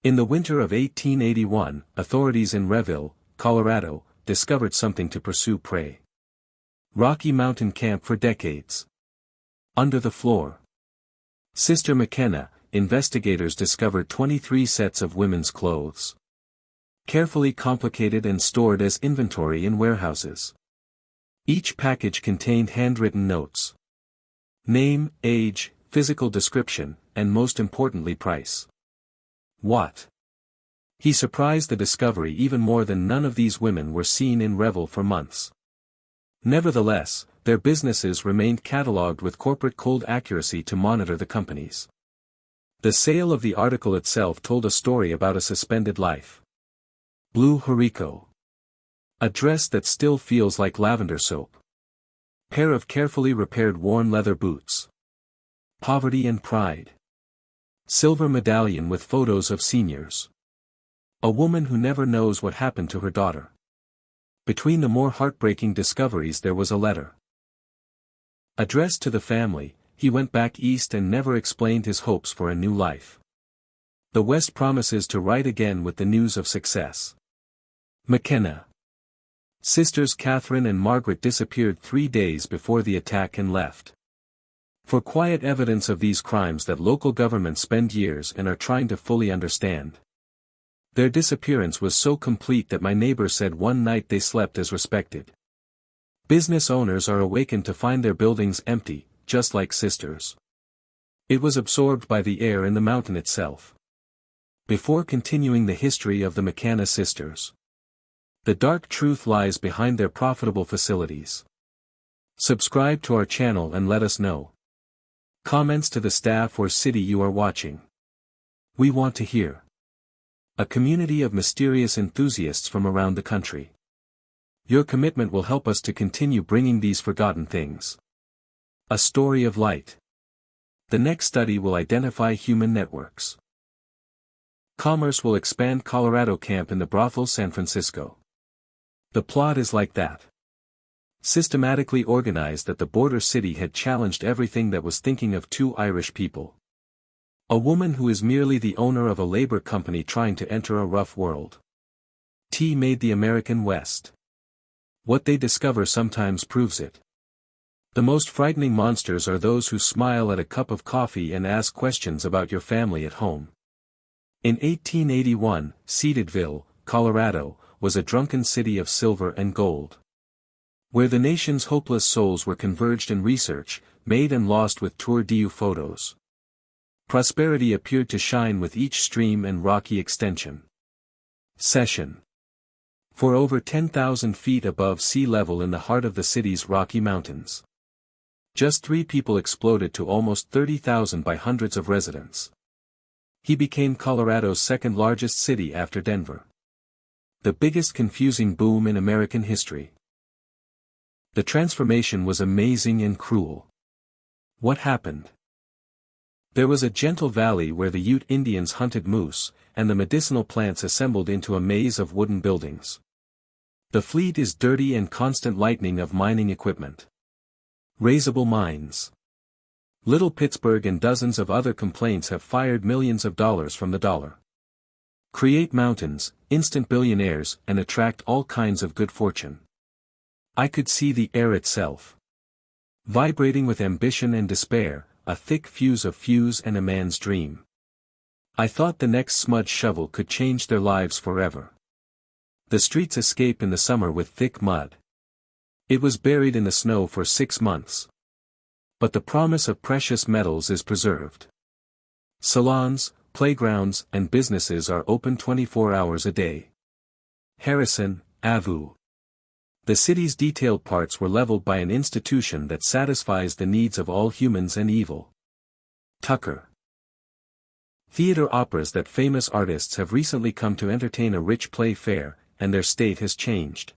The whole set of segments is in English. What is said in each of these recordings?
In the winter of 1881, authorities in Reville, Colorado, discovered something to pursue prey. Rocky Mountain Camp for decades. Under the floor. Sister McKenna, investigators discovered 23 sets of women's clothes. Carefully complicated and stored as inventory in warehouses. Each package contained handwritten notes. Name, age, physical description, and most importantly price. What? He surprised the discovery even more than none of these women were seen in Reville for months. Nevertheless, their businesses remained catalogued with corporate cold accuracy to monitor the companies. The sale of the article itself told a story about a suspended life. Blue haricot. A dress that still feels like lavender soap. Pair of carefully repaired worn leather boots. Poverty and pride. Silver medallion with photos of seniors. A woman who never knows what happened to her daughter. Between the more heartbreaking discoveries there was a letter. Addressed to the family, he went back east and never explained his hopes for a new life. The West promises to write again with the news of success. McKenna. Sisters Catherine and Margaret disappeared 3 days before the attack and left. For quiet evidence of these crimes that local governments spend years and are trying to fully understand. Their disappearance was so complete that my neighbor said one night they slept as respected. Business owners are awakened to find their buildings empty, just like sisters. It was absorbed by the air in the mountain itself. Before continuing the history of the McKenna sisters. The dark truth lies behind their profitable facilities. Subscribe to our channel and let us know. Comments to the staff or city you are watching. We want to hear. A community of mysterious enthusiasts from around the country. Your commitment will help us to continue bringing these forgotten things. A story of light. The next study will identify human networks. Commerce will expand Colorado camp in the brothel San Francisco. The plot is like that. Systematically organized that the border city had challenged everything that was thinking of two Irish people. A woman who is merely the owner of a labor company trying to enter a rough world. Tea made the American West. What they discover sometimes proves it. The most frightening monsters are those who smile at a cup of coffee and ask questions about your family at home. In 1881, Cedarville, Colorado, was a drunken city of silver and gold. Where the nation's hopeless souls were converged in research, made and lost with tour du photos. Prosperity appeared to shine with each stream and rocky extension. Session. For over 10,000 feet above sea level in the heart of the city's Rocky Mountains. Just 3 people exploded to almost 30,000 by hundreds of residents. He became Colorado's second largest city after Denver. The biggest confusing boom in American history. The transformation was amazing and cruel. What happened? There was a gentle valley where the Ute Indians hunted moose, and the medicinal plants assembled into a maze of wooden buildings. The fleet is dirty and constant lightning of mining equipment. Raisable mines. Little Pittsburgh and dozens of other complaints have fired millions of dollars from the dollar. Create mountains, instant billionaires, and attract all kinds of good fortune. I could see the air itself. Vibrating with ambition and despair, a thick fuse of fuse and a man's dream. I thought the next smudge shovel could change their lives forever. The streets escape in the summer with thick mud. It was buried in the snow for 6 months. But the promise of precious metals is preserved. Salons, playgrounds, and businesses are open 24 hours a day. Harrison, Avu. The city's detailed parts were leveled by an institution that satisfies the needs of all humans and evil. Tucker. Theater operas that famous artists have recently come to entertain a rich play fair, and their state has changed.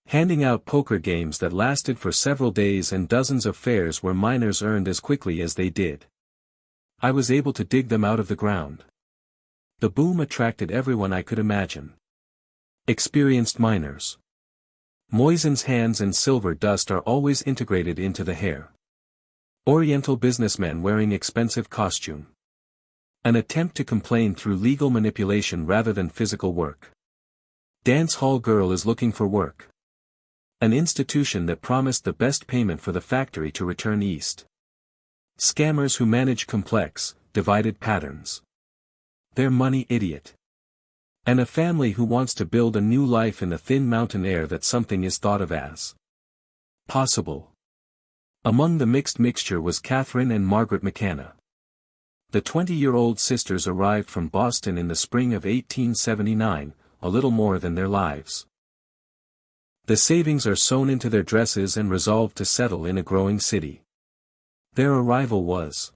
Handing out poker games that lasted for several days and dozens of fairs where miners earned as quickly as they did. I was able to dig them out of the ground. The boom attracted everyone I could imagine. Experienced miners. Moisen's hands and silver dust are always integrated into the hair. Oriental businessmen wearing expensive costume. An attempt to complain through legal manipulation rather than physical work. Dance hall girl is looking for work. An institution that promised the best payment for the factory to return east. Scammers who manage complex, divided patterns. Their money idiot. And a family who wants to build a new life in the thin mountain air that something is thought of as possible. Among the mixed mixture was Catherine and Margaret McKenna. The 20-year-old sisters arrived from Boston in the spring of 1879, a little more than their lives. The savings are sewn into their dresses and resolved to settle in a growing city. Their arrival was.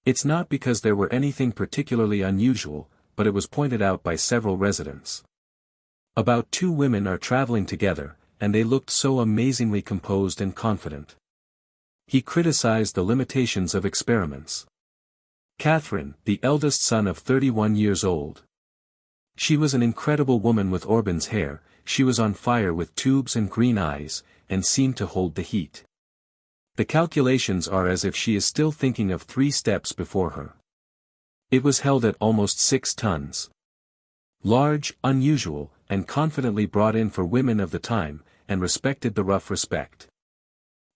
It's not because there were anything particularly unusual, but it was pointed out by several residents. About 2 women are traveling together, and they looked so amazingly composed and confident. He criticized the limitations of experiments. Catherine, the eldest son of 31 years old. She was an incredible woman with auburn hair, she was on fire with tubes and green eyes, and seemed to hold the heat. The calculations are as if she is still thinking of 3 steps before her. It was held at almost 6 tons. Large, unusual, and confidently brought in for women of the time, and respected the rough respect.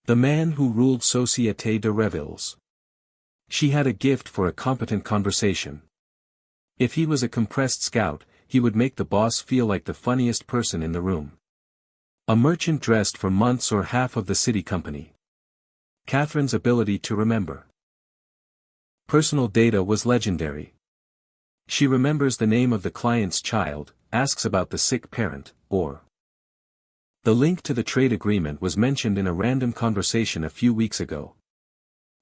The man who ruled Société de Revels. She had a gift for a competent conversation. If he was a compressed scout, he would make the boss feel like the funniest person in the room. A merchant dressed for months or half of the city company. Catherine's ability to remember personal data was legendary. She remembers the name of the client's child, asks about the sick parent, or the link to the trade agreement was mentioned in a random conversation a few weeks ago.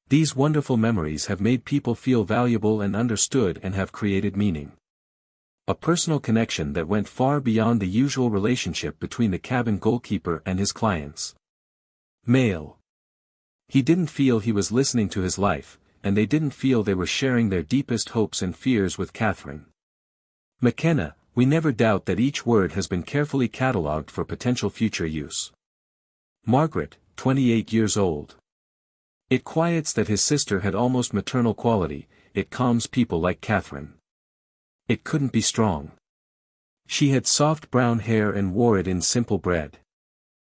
These wonderful memories have made people feel valuable and understood and have created meaning. A personal connection that went far beyond the usual relationship between the cabin goalkeeper and his clients. Male. He didn't feel he was listening to his life, and they didn't feel they were sharing their deepest hopes and fears with Catherine. McKenna, we never doubt that each word has been carefully catalogued for potential future use. Margaret, 28 years old. It quiets that his sister had almost maternal quality, it calms people like Catherine. It couldn't be strong. She had soft brown hair and wore it in simple bread.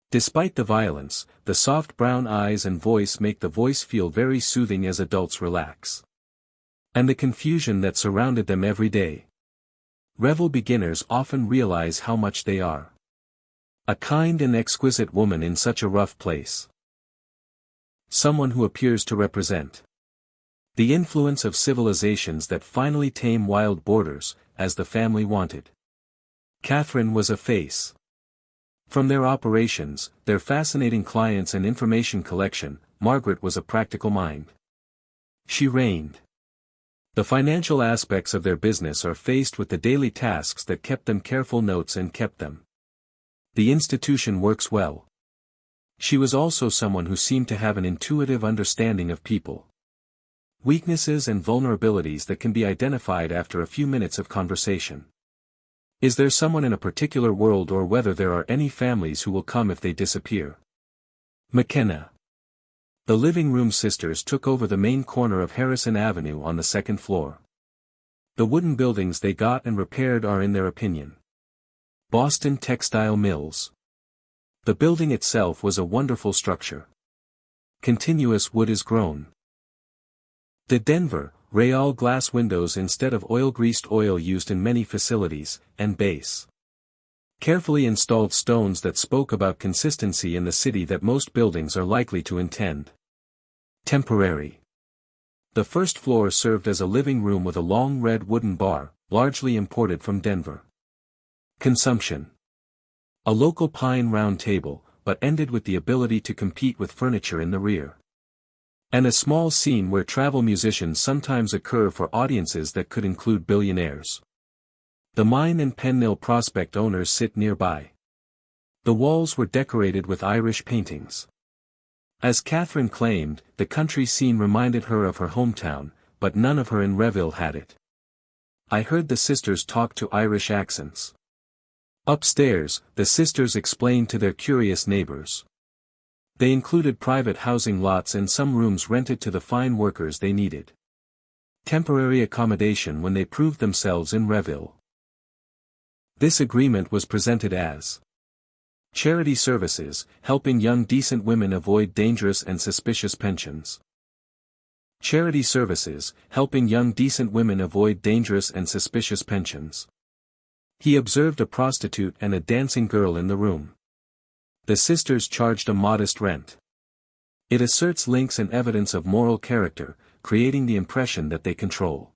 Despite the violence, the soft brown eyes and voice make the voice feel very soothing as adults relax. And the confusion that surrounded them every day. Revel beginners often realize how much they are. A kind and exquisite woman in such a rough place. Someone who appears to represent the influence of civilizations that finally tame wild borders, as the family wanted. Catherine was a face. From their operations, their fascinating clients and information collection, Margaret was a practical mind. She reigned. The financial aspects of their business are faced with the daily tasks that kept them careful notes and kept them. The institution works well. She was also someone who seemed to have an intuitive understanding of people. Weaknesses and vulnerabilities that can be identified after a few minutes of conversation. Is there someone in a particular world or whether there are any families who will come if they disappear? McKenna. The living room sisters took over the main corner of Harrison Avenue on the 2nd floor. The wooden buildings they got and repaired are in their opinion. Boston Textile Mills. The building itself was a wonderful structure. Continuous wood is grown. The Denver, Real glass windows instead of oil-greased oil used in many facilities, and base. Carefully installed stones that spoke about consistency in the city that most buildings are likely to intend. Temporary. The first floor served as a living room with a long red wooden bar, largely imported from Denver. Consumption. A local pine round table, but ended with the ability to compete with furniture in the rear. And a small scene where travel musicians sometimes occur for audiences that could include billionaires. The mine and pen mill prospect owners sit nearby. The walls were decorated with Irish paintings. As Catherine claimed, the country scene reminded her of her hometown, but none of her in Revel had it. I heard the sisters talk to Irish accents. Upstairs, the sisters explained to their curious neighbors. They included private housing lots and some rooms rented to the fine workers they needed. temporary accommodation when they proved themselves in Reveille. This agreement was presented as charity services, helping young decent women avoid dangerous and suspicious pensions. Charity services, helping young decent women avoid dangerous and suspicious pensions. He observed a prostitute and a dancing girl in the room. The sisters charged a modest rent. It asserts links and evidence of moral character, creating the impression that they control.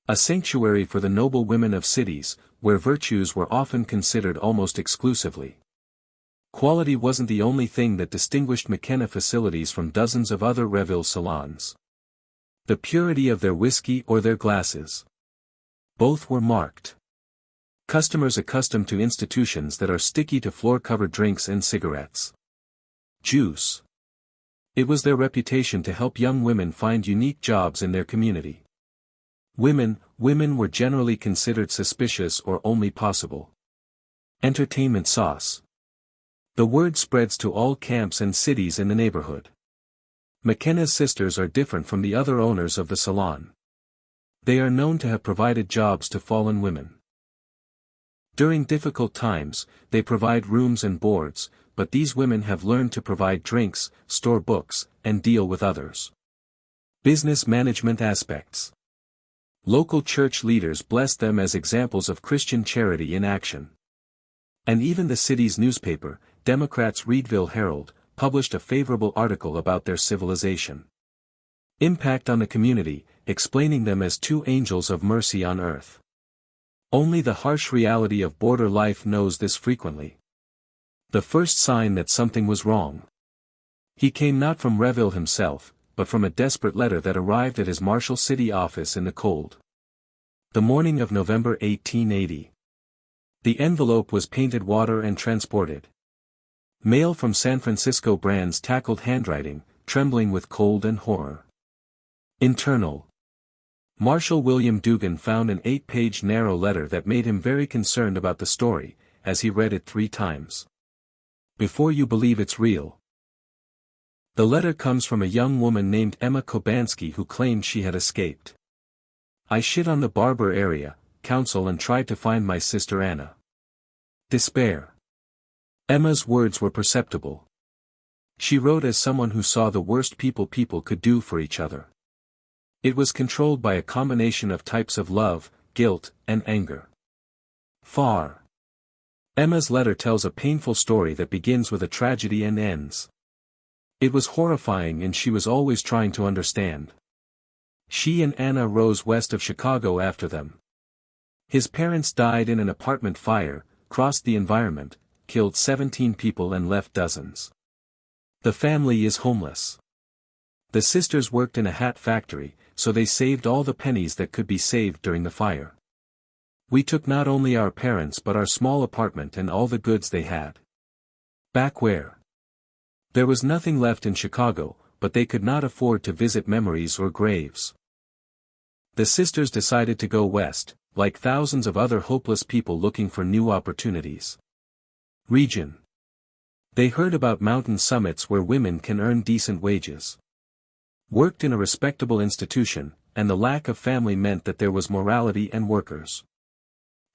A sanctuary for the noble women of cities, where virtues were often considered almost exclusively. Quality wasn't the only thing that distinguished McKenna facilities from dozens of other Reveille salons. The purity of their whiskey or their glasses. Both were marked. Customers accustomed to institutions that are sticky to floor-covered drinks and cigarettes. Juice. It was their reputation to help young women find unique jobs in their community. Women were generally considered suspicious or only possible. Entertainment sauce. The word spreads to all camps and cities in the neighborhood. McKenna's sisters are different from the other owners of the salon. They are known to have provided jobs to fallen women. During difficult times, they provide rooms and boards, but these women have learned to provide drinks, store books, and deal with others. Business management aspects. Local church leaders blessed them as examples of Christian charity in action. And even the city's newspaper, Democrats' Reedville Herald, published a favorable article about their civilization. Impact on the community, explaining them as two angels of mercy on earth. Only the harsh reality of border life knows this frequently. The first sign that something was wrong. He came not from Reveille himself, but from a desperate letter that arrived at his Marshall City office in the cold. The morning of November 1880. The envelope was painted water and transported. Mail from San Francisco. Brands tackled handwriting, trembling with cold and horror. Internal. Marshal William Dugan found an 8-page narrow letter that made him very concerned about the story, as he read it 3 times. Before you believe it's real. The letter comes from a young woman named Emma Kobansky who claimed she had escaped. I shit on the Barber area council and tried to find my sister Anna. Despair. Emma's words were perceptible. She wrote as someone who saw the worst people could do for each other. It was controlled by a combination of types of love, guilt, and anger. Far. Emma's letter tells a painful story that begins with a tragedy and ends. It was horrifying and she was always trying to understand. She and Anna rose west of Chicago after them. His parents died in an apartment fire, crossed the environment, killed 17 people and left dozens. The family is homeless. The sisters worked in a hat factory, so they saved all the pennies that could be saved during the fire. We took not only our parents but our small apartment and all the goods they had. Back where? There was nothing left in Chicago, but they could not afford to visit memories or graves. The sisters decided to go west, like thousands of other hopeless people looking for new opportunities. Region. They heard about mountain summits where women can earn decent wages. Worked in a respectable institution, and the lack of family meant that there was morality and workers.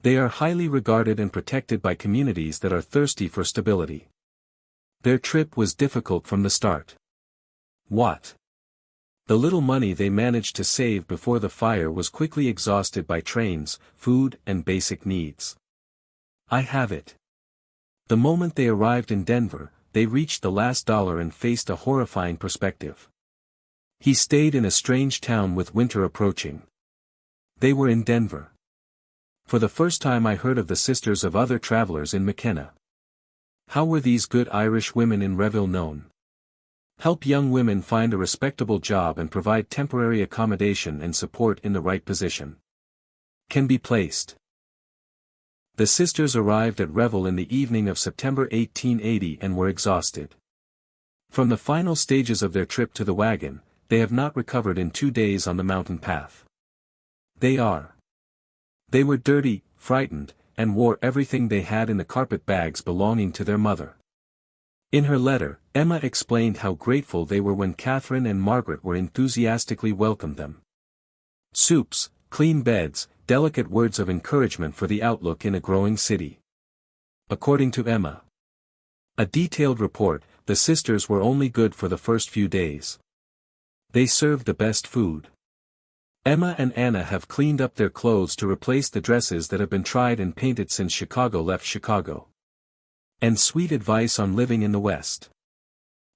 They are highly regarded and protected by communities that are thirsty for stability. Their trip was difficult from the start. What? The little money they managed to save before the fire was quickly exhausted by trains, food, and basic needs. I have it. The moment they arrived in Denver, they reached the last dollar and faced a horrifying perspective. He stayed in a strange town with winter approaching. They were in Denver. For the first time I heard of the sisters of other travelers in McKenna. How were these good Irish women in Reveille known? Help young women find a respectable job and provide temporary accommodation and support in the right position. Can be placed. The sisters arrived at Reveille in the evening of September 1880 and were exhausted. From the final stages of their trip to the wagon, they have not recovered in 2 days on the mountain path. They were dirty, frightened, and wore everything they had in the carpet bags belonging to their mother. In her letter, Emma explained how grateful they were when Catherine and Margaret were enthusiastically welcomed them. Soups, clean beds, delicate words of encouragement for the outlook in a growing city. According to Emma. A detailed report, the sisters were only good for the first few days. They served the best food. Emma and Anna have cleaned up their clothes to replace the dresses that have been tried and painted since Chicago left Chicago. And sweet advice on living in the West.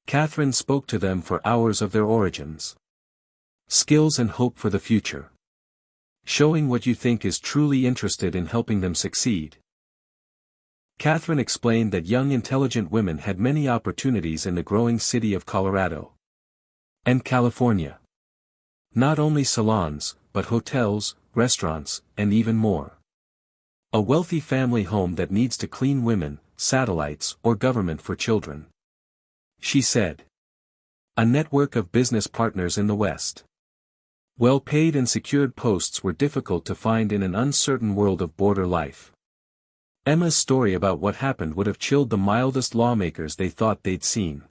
Catherine spoke to them for hours of their origins. Skills and hope for the future. Showing what you think is truly interested in helping them succeed. Catherine explained that young intelligent women had many opportunities in the growing city of Colorado. And California. Not only salons, but hotels, restaurants, and even more. A wealthy family home that needs to clean women, satellites, or government for children. She said. A network of business partners in the West. Well-paid and secured posts were difficult to find in an uncertain world of border life. Emma's story about what happened would have chilled the mildest lawmakers they thought they'd seen.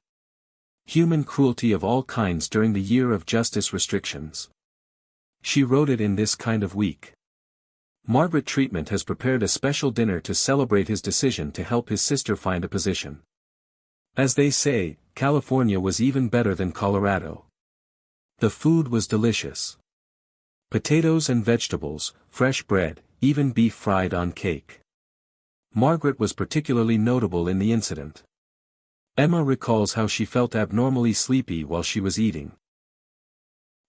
Human cruelty of all kinds during the year of justice restrictions. She wrote it in this kind of week. Margaret Treatment has prepared a special dinner to celebrate his decision to help his sister find a position. As they say, California was even better than Colorado. The food was delicious. Potatoes and vegetables, fresh bread, even beef fried on cake. Margaret was particularly notable in the incident. Emma recalls how she felt abnormally sleepy while she was eating.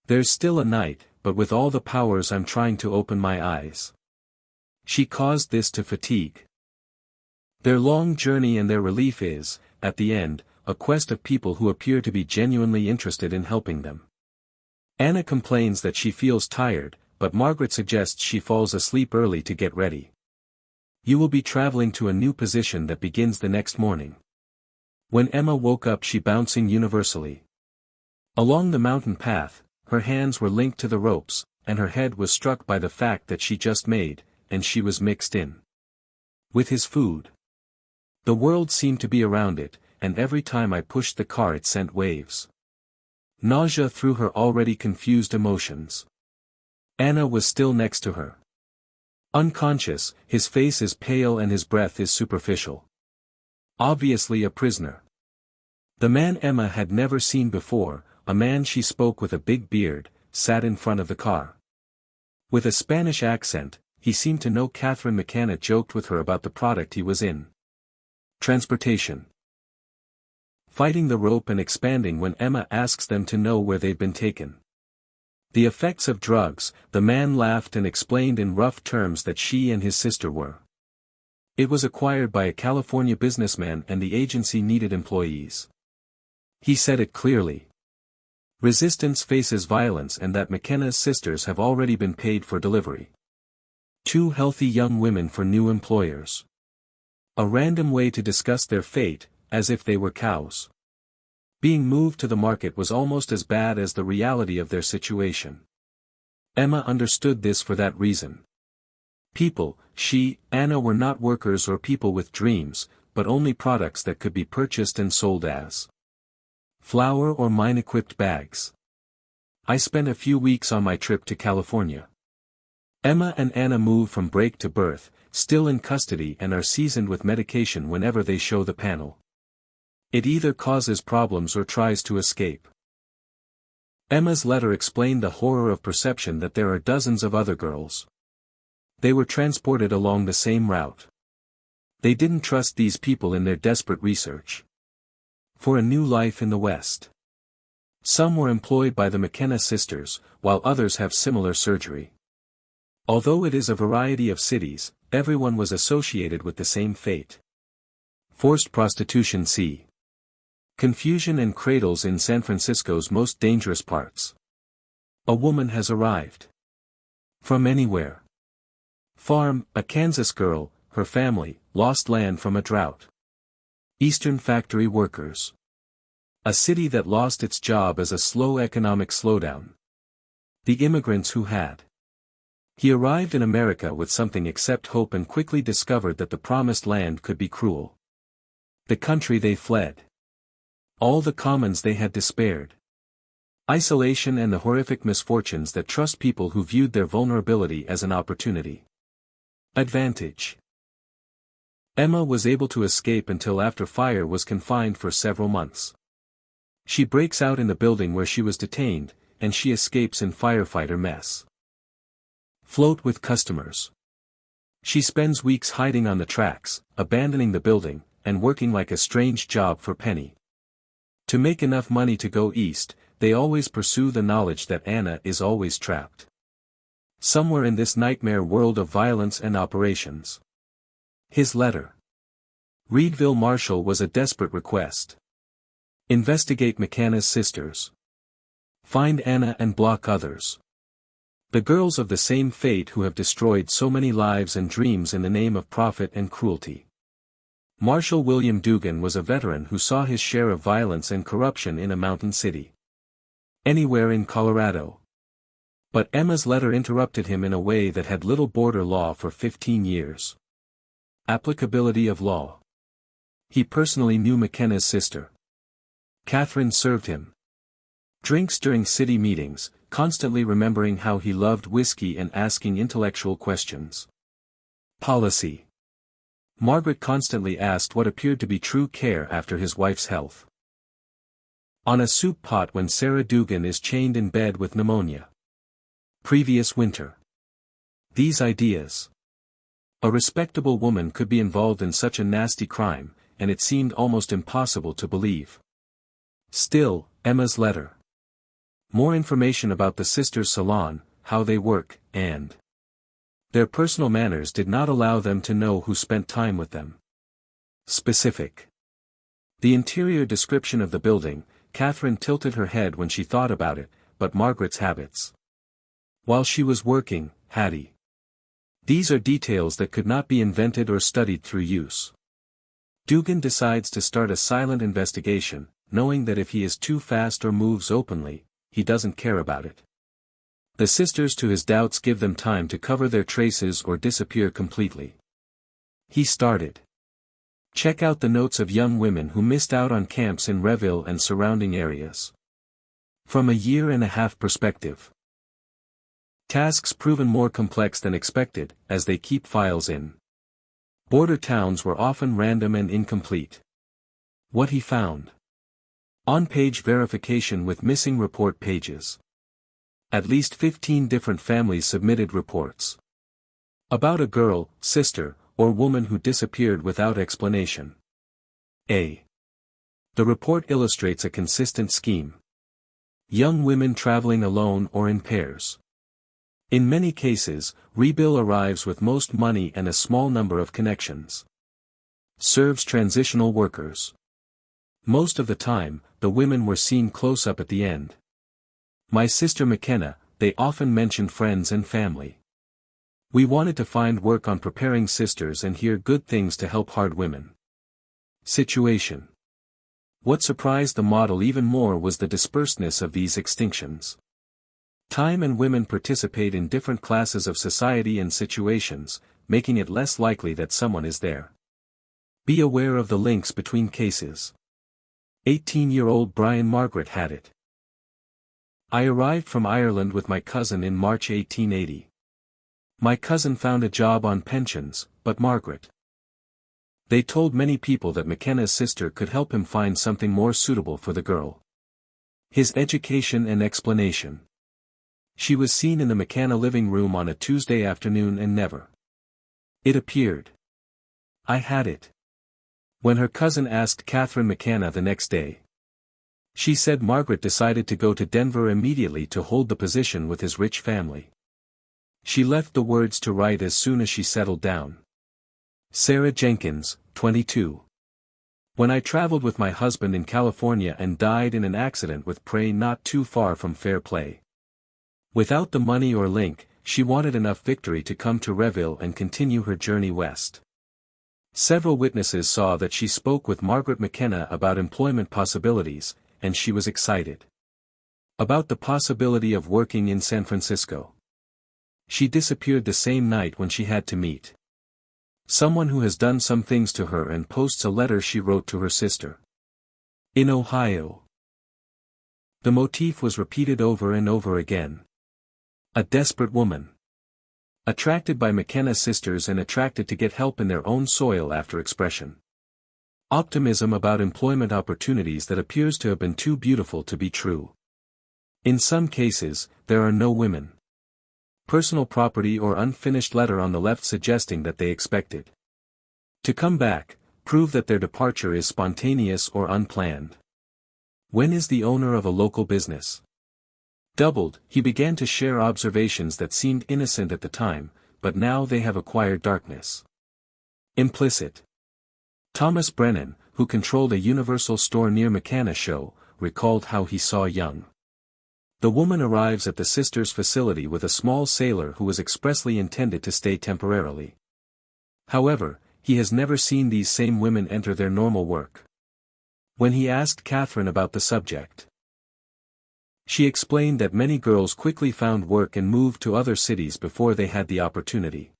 There's still a night, but with all the powers I'm trying to open my eyes. She caused this to fatigue. Their long journey and their relief is, at the end, a quest of people who appear to be genuinely interested in helping them. Anna complains that she feels tired, but Margaret suggests she falls asleep early to get ready. You will be traveling to a new position that begins the next morning. When Emma woke up, she bouncing universally. Along the mountain path, her hands were linked to the ropes, and her head was struck by the fact that she just made, and she was mixed in with his food. The world seemed to be around it, and every time I pushed the car it sent waves. Nausea through her already confused emotions. Anna was still next to her. Unconscious, his face is pale and his breath is superficial. Obviously a prisoner. The man Emma had never seen before, a man she spoke with a big beard, sat in front of the car. With a Spanish accent, he seemed to know Catherine McKenna joked with her about the product he was in. Transportation. Fighting the rope and expanding when Emma asks them to know where they've been taken. The effects of drugs, the man laughed and explained in rough terms that she and his sister were. It was acquired by a California businessman and the agency needed employees. He said it clearly. Resistance faces violence and that McKenna's sisters have already been paid for delivery. 2 healthy young women for new employers. A random way to discuss their fate, as if they were cows. Being moved to the market was almost as bad as the reality of their situation. Emma understood this for that reason. People, she, Anna were not workers or people with dreams, but only products that could be purchased and sold as flour or mine-equipped bags. I spent a few weeks on my trip to California. Emma and Anna move from break to birth, still in custody and are seasoned with medication whenever they show the panel. It either causes problems or tries to escape. Emma's letter explained the horror of perception that there are dozens of other girls. They were transported along the same route. They didn't trust these people in their desperate research for a new life in the West. Some were employed by the McKenna sisters, while others have similar surgery. Although it is a variety of cities, everyone was associated with the same fate. Forced prostitution. C. Confusion and cradles in San Francisco's most dangerous parts. A woman has arrived. From anywhere. Farm, a Kansas girl, her family, lost land from a drought. Eastern factory workers. A city that lost its job as a slow economic slowdown. The immigrants who had. He arrived in America with something except hope and quickly discovered that the promised land could be cruel. The country they fled. All the commons they had despaired. Isolation and the horrific misfortunes that trust people who viewed their vulnerability as an opportunity. Advantage. Emma was able to escape until after Fire was confined for several months. She breaks out in the building where she was detained, and she escapes in firefighter mess. Float with customers. She spends weeks hiding on the tracks, abandoning the building, and working like a strange job for penny. To make enough money to go east, they always pursue the knowledge that Anna is always trapped somewhere in this nightmare world of violence and operations. His letter. Reedville Marshal was a desperate request. Investigate McKenna's sisters. Find Anna and block others. The girls of the same fate who have destroyed so many lives and dreams in the name of profit and cruelty. Marshal William Dugan was a veteran who saw his share of violence and corruption in a mountain city. Anywhere in Colorado. But Emma's letter interrupted him in a way that had little border law for 15 years. Applicability of law. He personally knew McKenna's sister. Catherine served him drinks during city meetings, constantly remembering how he loved whiskey and asking intellectual questions. Policy. Margaret constantly asked what appeared to be true care after his wife's health. On a soup pot when Sarah Dugan is chained in bed with pneumonia. Previous winter. These ideas. A respectable woman could be involved in such a nasty crime, and it seemed almost impossible to believe. Still, Emma's letter. More information about the sisters' salon, how they work, and their personal manners did not allow them to know who spent time with them. Specific. The interior description of the building. Catherine tilted her head when she thought about it, but Margaret's habits. While she was working, Hattie. These are details that could not be invented or studied through use. Dugan decides to start a silent investigation, knowing that if he is too fast or moves openly, he doesn't care about it. The sisters to his doubts give them time to cover their traces or disappear completely. He started. Check out the notes of young women who missed out on camps in Reville and surrounding areas. From a year-and-a-half perspective. Tasks proven more complex than expected, as they keep files in. Border towns were often random and incomplete. What he found. On-page verification with missing report pages. At least 15 different families submitted reports. About a girl, sister, or woman who disappeared without explanation. A. The report illustrates a consistent scheme. Young women traveling alone or in pairs. In many cases, Rebill arrives with most money and a small number of connections. Serves transitional workers. Most of the time, the women were seen close up at the end. My sister McKenna, they often mention friends and family. We wanted to find work on preparing sisters and hear good things to help hard women. Situation. What surprised the model even more was the dispersedness of these extinctions. Time and women participate in different classes of society and situations, making it less likely that someone is there. Be aware of the links between cases. 18-year-old Brian Margaret had it. I arrived from Ireland with my cousin in March 1880. My cousin found a job on pensions, but Margaret. They told many people that McKenna's sister could help him find something more suitable for the girl. His education and explanation. She was seen in the McKenna living room on a Tuesday afternoon and never. It appeared. I had it. When her cousin asked Catherine McKenna the next day. She said Margaret decided to go to Denver immediately to hold the position with his rich family. She left the words to write as soon as she settled down. Sarah Jenkins, 22. When I traveled with my husband in California and died in an accident with prey not too far from fair play. Without the money or link, she wanted enough victory to come to Reville and continue her journey west. Several witnesses saw that she spoke with Margaret McKenna about employment possibilities, and she was excited about the possibility of working in San Francisco. She disappeared the same night when she had to meet someone who has done some things to her and posts a letter she wrote to her sister. In Ohio. The motif was repeated over and over again. A desperate woman. Attracted by McKenna's sisters and attracted to get help in their own soil after expression. Optimism about employment opportunities that appears to have been too beautiful to be true. In some cases, there are no women. Personal property or unfinished letter on the left suggesting that they expected to come back, prove that their departure is spontaneous or unplanned. When is the owner of a local business? Doubled, he began to share observations that seemed innocent at the time, but now they have acquired darkness. Implicit. Thomas Brennan, who controlled a Universal store near McKenna show, recalled how he saw young. The woman arrives at the sisters' facility with a small sailor who was expressly intended to stay temporarily. However, he has never seen these same women enter their normal work. When he asked Catherine about the subject, she explained that many girls quickly found work and moved to other cities before they had the opportunity.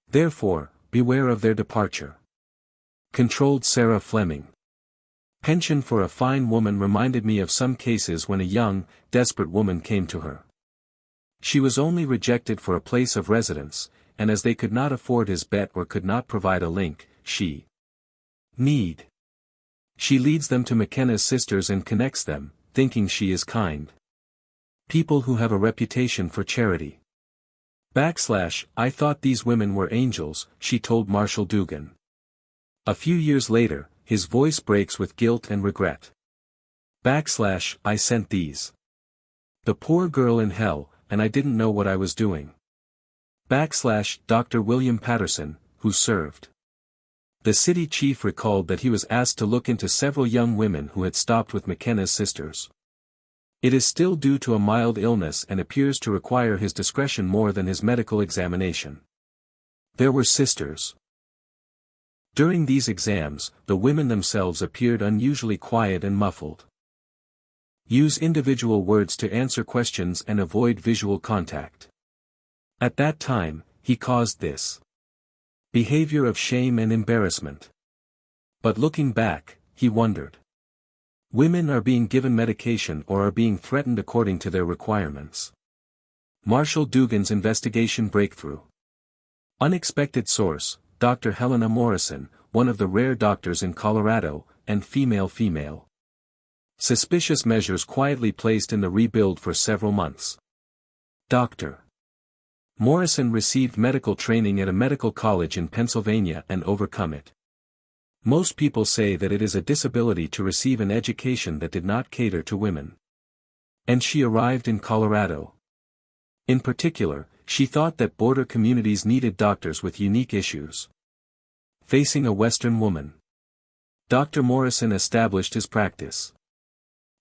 Therefore, beware of their departure. Controlled Sarah Fleming. Pension for a fine woman reminded me of some cases when a young, desperate woman came to her. She was only rejected for a place of residence, and as they could not afford his bet or could not provide a link, she leads them to McKenna's sisters and connects them, thinking she is kind. People who have a reputation for charity. I thought these women were angels, she told Marshall Dugan. A few years later, his voice breaks with guilt and regret. I sent these. The poor girl in hell, and I didn't know what I was doing. Dr. William Patterson, who served. The city chief recalled that he was asked to look into several young women who had stopped with McKenna's sisters. It is still due to a mild illness and appears to require his discretion more than his medical examination. There were sisters. During these exams, the women themselves appeared unusually quiet and muffled. Use individual words to answer questions and avoid visual contact. At that time, he caused this behavior of shame and embarrassment. But looking back, he wondered. Women are being given medication or are being threatened according to their requirements. Marshall Dugan's investigation breakthrough. Unexpected source, Dr. Helena Morrison, one of the rare doctors in Colorado, and female. Suspicious measures quietly placed in the rebuild for several months. Dr. Morrison received medical training at a medical college in Pennsylvania and overcome it. Most people say that it is a disability to receive an education that did not cater to women. And she arrived in Colorado. In particular, she thought that border communities needed doctors with unique issues. Facing a Western woman. Dr. Morrison established his practice.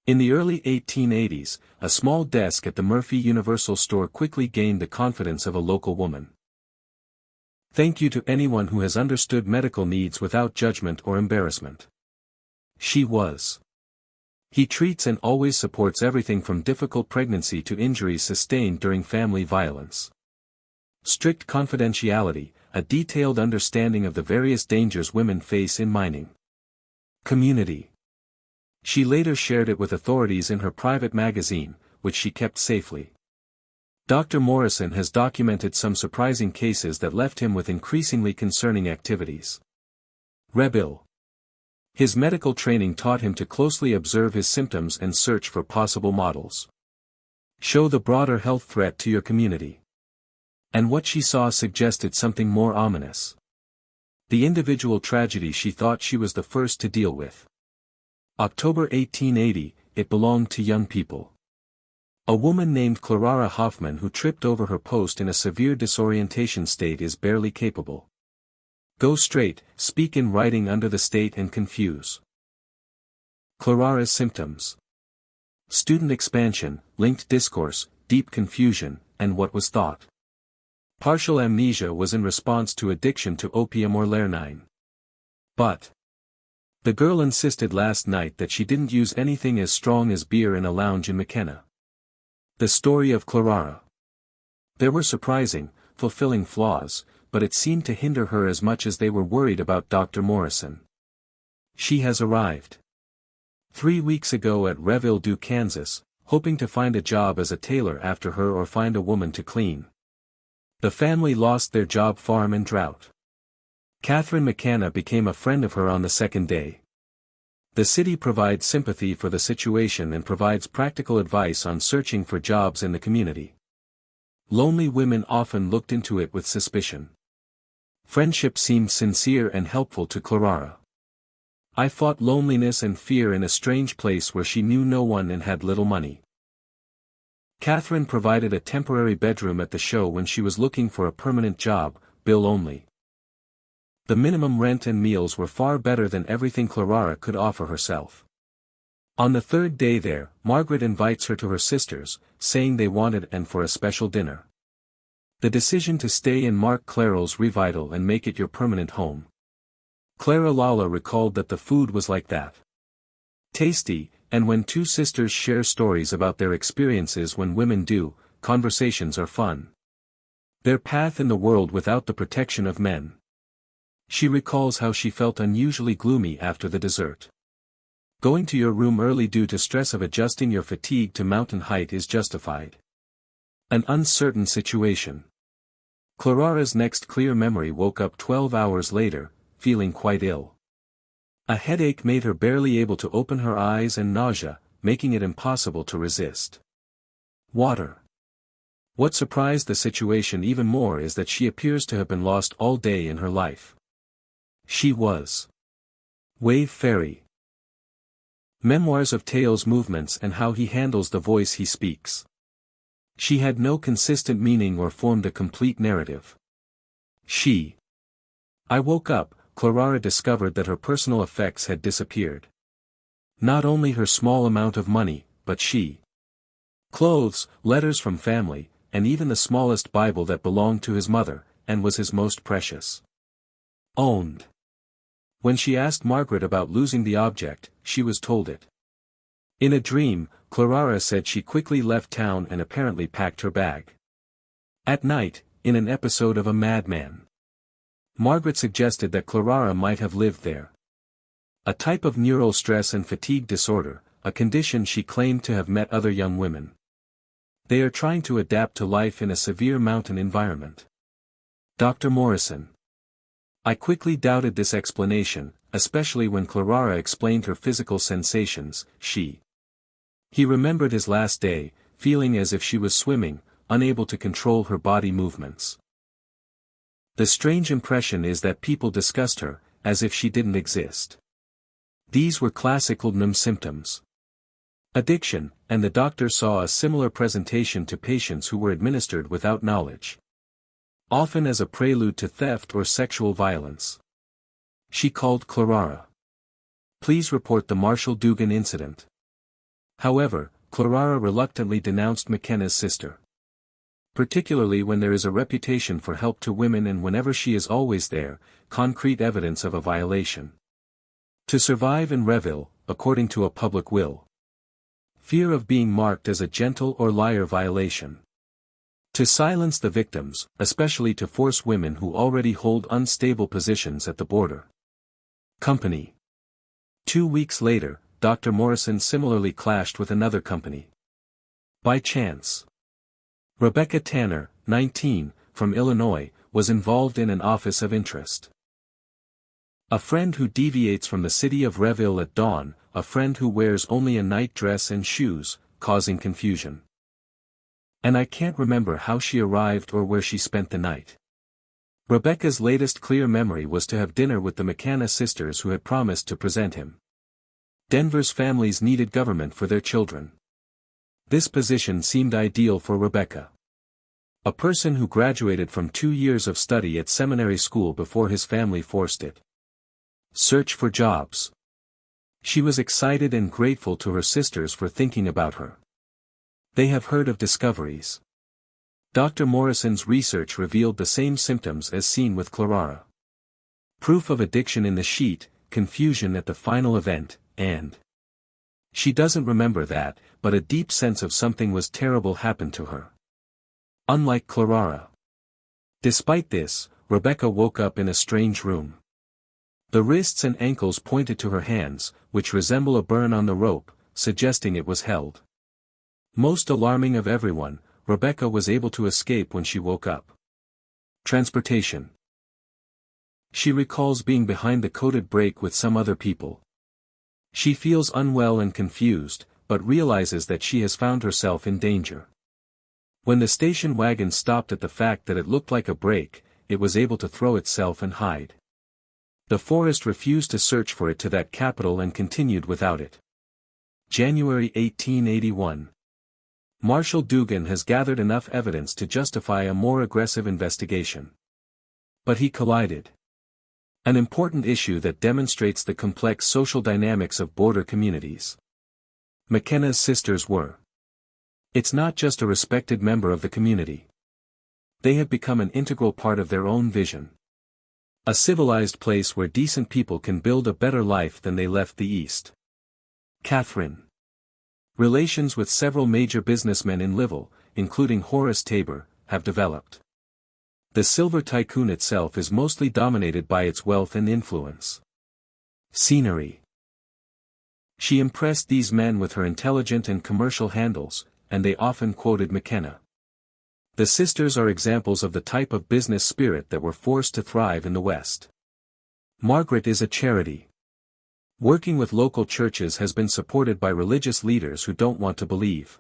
In the early 1880s, a small desk at the Murphy Universal store quickly gained the confidence of a local woman. Thank you to anyone who has understood medical needs without judgment or embarrassment. She was. He treats and always supports everything from difficult pregnancy to injuries sustained during family violence. Strict confidentiality, a detailed understanding of the various dangers women face in mining. Community. She later shared it with authorities in her private magazine, which she kept safely. Dr. Morrison has documented some surprising cases that left him with increasingly concerning activities. Rebel. His medical training taught him to closely observe his symptoms and search for possible models. Show the broader health threat to your community. And what she saw suggested something more ominous. The individual tragedy she thought she was the first to deal with. October 1880, it belonged to young people. A woman named Clara Hoffman who tripped over her post in a severe disorientation state is barely capable. Go straight, speak in writing under the state and confuse. Clara's symptoms. Student expansion, linked discourse, deep confusion, and what was thought. Partial amnesia was in response to addiction to opium or lernine. But the girl insisted last night that she didn't use anything as strong as beer in a lounge in McKenna. The story of Clara. There were surprising, fulfilling flaws, but it seemed to hinder her as much as they were worried about Dr. Morrison. She has arrived. 3 weeks ago at Reville du Kansas, hoping to find a job as a tailor after her or find a woman to clean. The family lost their job, farm and drought. Catherine McKenna became a friend of her on the second day. The city provides sympathy for the situation and provides practical advice on searching for jobs in the community. Lonely women often looked into it with suspicion. Friendship seemed sincere and helpful to Clara. I fought loneliness and fear in a strange place where she knew no one and had little money. Catherine provided a temporary bedroom at the show when she was looking for a permanent job, bill only. The minimum rent and meals were far better than everything Clara could offer herself. On the third day there, Margaret invites her to her sisters, saying they wanted and for a special dinner. The decision to stay in Mark Clairol's Revital and make it your permanent home. Clara Lawler recalled that the food was like that. Tasty, and when two sisters share stories about their experiences when women do, conversations are fun. Their path in the world without the protection of men. She recalls how she felt unusually gloomy after the dessert. Going to your room early due to stress of adjusting your fatigue to mountain height is justified. An uncertain situation. Clara's next clear memory woke up 12 hours later, feeling quite ill. A headache made her barely able to open her eyes and nausea, making it impossible to resist. Water. What surprised the situation even more is that she appears to have been lost all day in her life. She was. Wave Fairy. Memoirs of Teo's movements and how he handles the voice he speaks. She had no consistent meaning or formed a complete narrative. I woke up, Clara discovered that her personal effects had disappeared. Not only her small amount of money, but clothes, letters from family, and even the smallest Bible that belonged to his mother, and was his most precious. Owned. When she asked Margaret about losing the object, she was told it. In a dream, Clara said she quickly left town and apparently packed her bag. At night, in an episode of A Madman, Margaret suggested that Clara might have lived there. A type of neural stress and fatigue disorder, a condition she claimed to have met other young women. They are trying to adapt to life in a severe mountain environment. Dr. Morrison. I quickly doubted this explanation, especially when Clara explained her physical sensations. He remembered his last day, feeling as if she was swimming, unable to control her body movements. The strange impression is that people discussed her, as if she didn't exist. These were classic laudanum symptoms. Addiction, and the doctor saw a similar presentation to patients who were administered without knowledge. Often as a prelude to theft or sexual violence. She called Clara. Please report the Marshall Dugan incident. However, Clara reluctantly denounced McKenna's sister. Particularly when there is a reputation for help to women and whenever she is always there, concrete evidence of a violation. To survive in Reville, according to a public will. Fear of being marked as a gentle or liar violation. To silence the victims, especially to force women who already hold unstable positions at the border. Company. 2 weeks later, Dr. Morrison similarly clashed with another company. By chance. Rebecca Tanner, 19, from Illinois, was involved in an office of interest. A friend who deviates from the city of Reville at dawn, a friend who wears only a night dress and shoes, causing confusion. And I can't remember how she arrived or where she spent the night. Rebecca's latest clear memory was to have dinner with the McKenna sisters who had promised to present him. Denver's families needed government for their children. This position seemed ideal for Rebecca. A person who graduated from 2 years of study at seminary school before his family forced it. Search for jobs. She was excited and grateful to her sisters for thinking about her. They have heard of discoveries. Dr. Morrison's research revealed the same symptoms as seen with Clara. Proof of addiction in the sheet, confusion at the final event, and she doesn't remember that, but a deep sense of something was terrible happened to her. Unlike Clara. Despite this, Rebecca woke up in a strange room. The wrists and ankles pointed to her hands, which resemble a burn on the rope, suggesting it was held. Most alarming of everyone, Rebecca was able to escape when she woke up. Transportation. She recalls being behind the coated brake with some other people. She feels unwell and confused, but realizes that she has found herself in danger. When the station wagon stopped at the fact that it looked like a brake, it was able to throw itself and hide. The forest refused to search for it to that capital and continued without it. January 1881. Marshal Dugan has gathered enough evidence to justify a more aggressive investigation. But he collided. An important issue that demonstrates the complex social dynamics of border communities. McKenna's sisters were. It's not just a respected member of the community. They have become an integral part of their own vision. A civilized place where decent people can build a better life than they left the East. Catherine. Relations with several major businessmen in Liville, including Horace Tabor, have developed. The silver tycoon itself is mostly dominated by its wealth and influence. Scenery. She impressed these men with her intelligent and commercial handles, and they often quoted McKenna. The sisters are examples of the type of business spirit that were forced to thrive in the West. Margaret is a charity. Working with local churches has been supported by religious leaders who don't want to believe.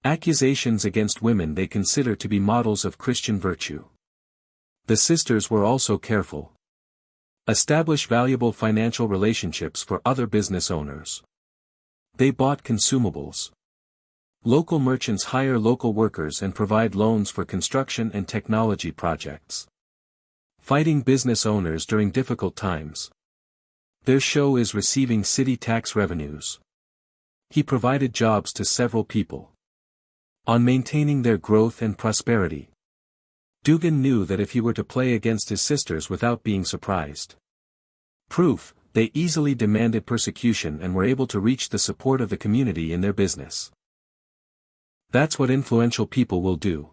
Accusations against women they consider to be models of Christian virtue. The sisters were also careful. Establish valuable financial relationships for other business owners. They bought consumables. Local merchants hire local workers and provide loans for construction and technology projects. Fighting business owners during difficult times. Their show is receiving city tax revenues. He provided jobs to several people. On maintaining their growth and prosperity. Dugan knew that if he were to play against his sisters without being surprised. Proof, they easily demanded persecution and were able to reach the support of the community in their business. That's what influential people will do.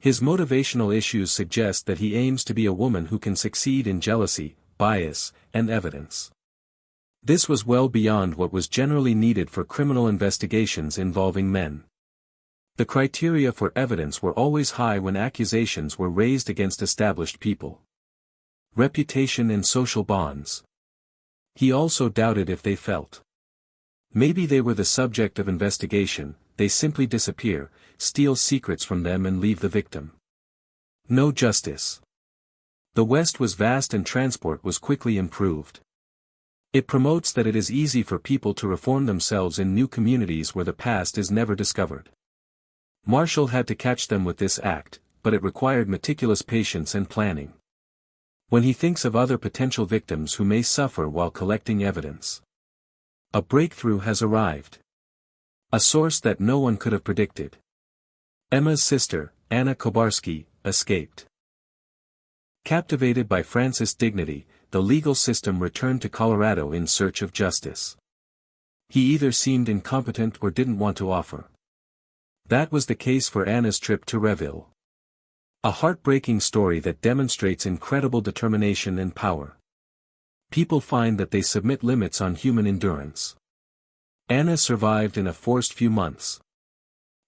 His motivational issues suggest that he aims to be a woman who can succeed in jealousy, bias, and evidence. This was well beyond what was generally needed for criminal investigations involving men. The criteria for evidence were always high when accusations were raised against established people. Reputation and social bonds. He also doubted if they felt. Maybe they were the subject of investigation, they simply disappear, steal secrets from them and leave the victim. No justice. The West was vast and transport was quickly improved. It promotes that it is easy for people to reform themselves in new communities where the past is never discovered. Marshall had to catch them with this act, but it required meticulous patience and planning. When he thinks of other potential victims who may suffer while collecting evidence. A breakthrough has arrived. A source that no one could have predicted. Emma's sister, Anna Kobarski, escaped. Captivated by Frances' dignity, the legal system returned to Colorado in search of justice. He either seemed incompetent or didn't want to offer. That was the case for Anna's trip to Reville. A heartbreaking story that demonstrates incredible determination and power. People find that they submit limits on human endurance. Anna survived in a forced few months.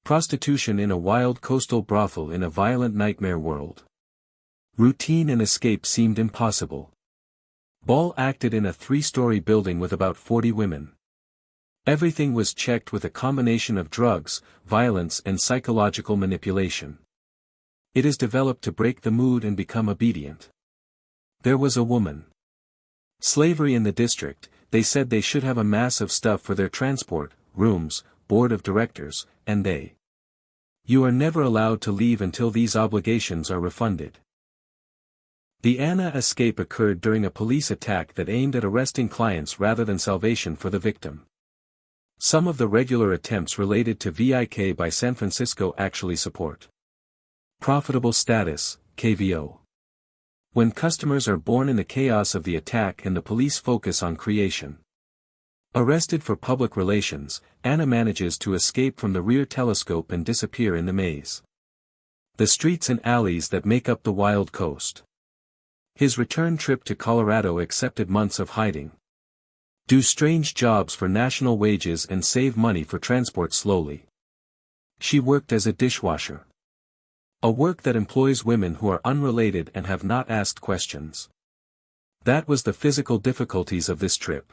Prostitution in a wild coastal brothel in a violent nightmare world. Routine and escape seemed impossible. Ball acted in a 3-story building with about 40 women. Everything was checked with a combination of drugs, violence and psychological manipulation. It is developed to break the mood and become obedient. There was a woman. Slavery in the district, they said they should have a mass of stuff for their transport, rooms, board of directors, and they. You are never allowed to leave until these obligations are refunded. The Anna escape occurred during a police attack that aimed at arresting clients rather than salvation for the victim. Some of the regular attempts related to VIK by San Francisco actually support. Profitable status, KVO. When customers are born in the chaos of the attack and the police focus on creation. Arrested for public relations, Anna manages to escape from the rear telescope and disappear in the maze. The streets and alleys that make up the wild coast. His return trip to Colorado accepted months of hiding. Do strange jobs for national wages and save money for transport slowly. She worked as a dishwasher. A work that employs women who are unrelated and have not asked questions. That was the physical difficulties of this trip.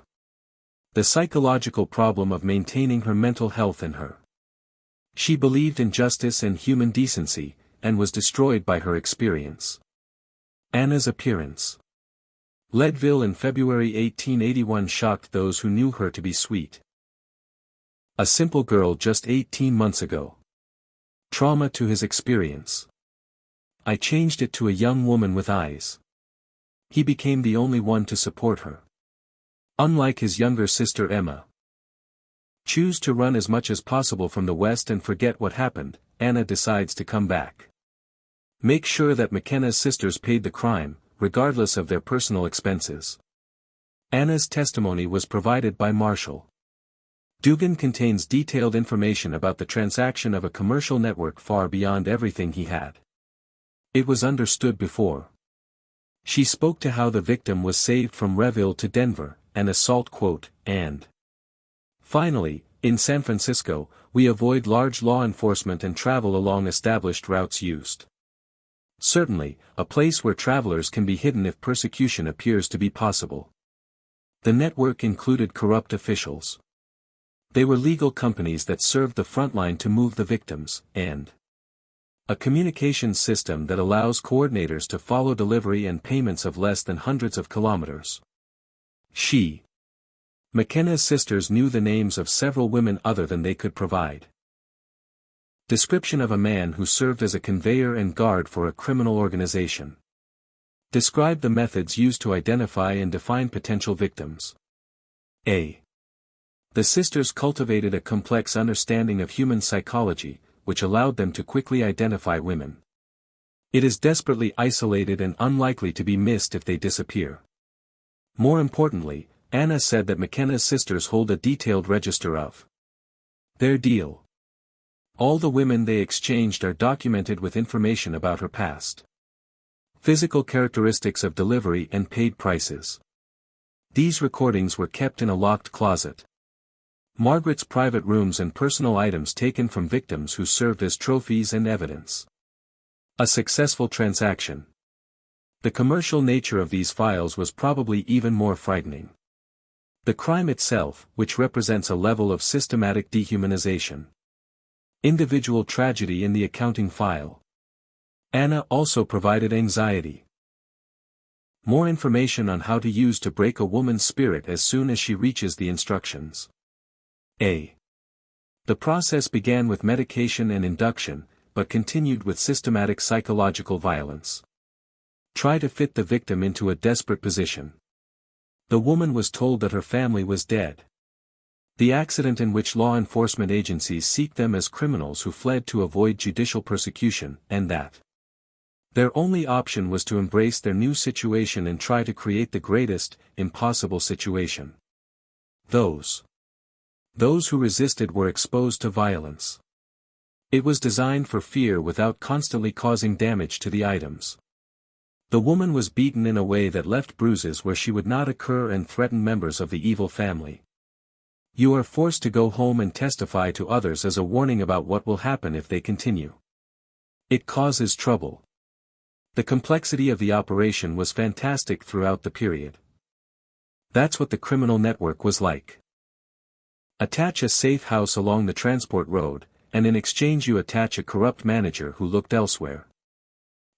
The psychological problem of maintaining her mental health in her. She believed in justice and human decency, and was destroyed by her experience. Anna's appearance. Leadville in February 1881 shocked those who knew her to be sweet. A simple girl just 18 months ago. Trauma to his experience. I changed it to a young woman with eyes. He became the only one to support her. Unlike his younger sister Emma. Choose to run as much as possible from the West and forget what happened, Anna decides to come back. Make sure that McKenna's sisters paid the crime, regardless of their personal expenses. Anna's testimony was provided by Marshall. Dugan contains detailed information about the transaction of a commercial network far beyond everything he had. It was understood before. She spoke to how the victim was saved from Reville to Denver, an assault quote, and finally, in San Francisco, we avoid large law enforcement and travel along established routes used. Certainly, a place where travelers can be hidden if persecution appears to be possible. The network included corrupt officials. They were legal companies that served the front line to move the victims, and a communications system that allows coordinators to follow delivery and payments of less than hundreds of kilometers. McKenna's sisters knew the names of several women other than they could provide. Description of a man who served as a conveyor and guard for a criminal organization. Describe the methods used to identify and define potential victims. A. The sisters cultivated a complex understanding of human psychology, which allowed them to quickly identify women. It is desperately isolated and unlikely to be missed if they disappear. More importantly, Anna said that McKenna's sisters hold a detailed register of their deal. All the women they exchanged are documented with information about her past. Physical characteristics of delivery and paid prices. These recordings were kept in a locked closet. Margaret's private rooms and personal items taken from victims who served as trophies and evidence. A successful transaction. The commercial nature of these files was probably even more frightening. The crime itself, which represents a level of systematic dehumanization. Individual tragedy in the accounting file. Anna also provided anxiety. More information on how to use to break a woman's spirit as soon as she reaches the instructions. A. The process began with medication and induction, but continued with systematic psychological violence. Try to fit the victim into a desperate position. The woman was told that her family was dead. The accident in which law enforcement agencies seek them as criminals who fled to avoid judicial persecution, and that their only option was to embrace their new situation and try to create the greatest, impossible situation. Those who resisted were exposed to violence. It was designed for fear without constantly causing damage to the items. The woman was beaten in a way that left bruises where she would not occur and threatened members of the evil family. You are forced to go home and testify to others as a warning about what will happen if they continue. It causes trouble. The complexity of the operation was fantastic throughout the period. That's what the criminal network was like. Attach a safe house along the transport road, and in exchange you attach a corrupt manager who looked elsewhere.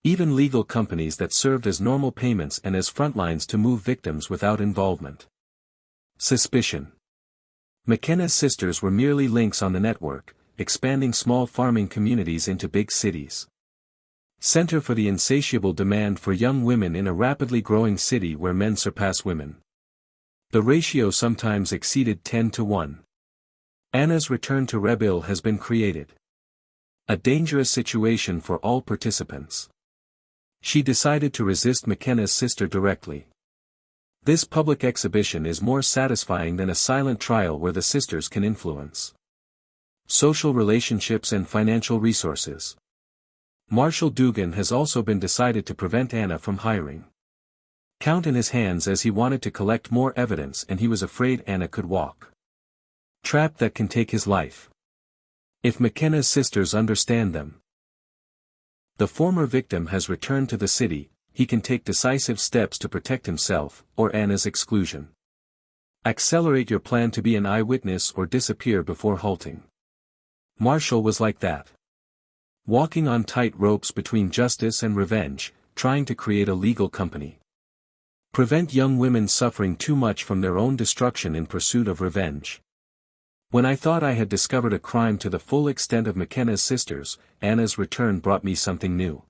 Even legal companies that served as normal payments and as frontlines to move victims without involvement. Suspicion. McKenna's sisters were merely links on the network, expanding small farming communities into big cities. Center for the insatiable demand for young women in a rapidly growing city where men surpass women. The ratio sometimes exceeded 10-1. Anna's return to Reville has been created. A dangerous situation for all participants. She decided to resist McKenna's sister directly. This public exhibition is more satisfying than a silent trial where the sisters can influence social relationships and financial resources. Marshall Dugan has also been decided to prevent Anna from hiring count in his hands as he wanted to collect more evidence, and he was afraid Anna could walk. Trap that can take his life. If McKenna's sisters understand them. The former victim has returned to the city, he can take decisive steps to protect himself, or Anna's exclusion. Accelerate your plan to be an eyewitness or disappear before halting. Marshall was like that. Walking on tight ropes between justice and revenge, trying to create a legal company. Prevent young women suffering too much from their own destruction in pursuit of revenge. When I thought I had discovered a crime to the full extent of McKenna's sisters, Anna's return brought me something new.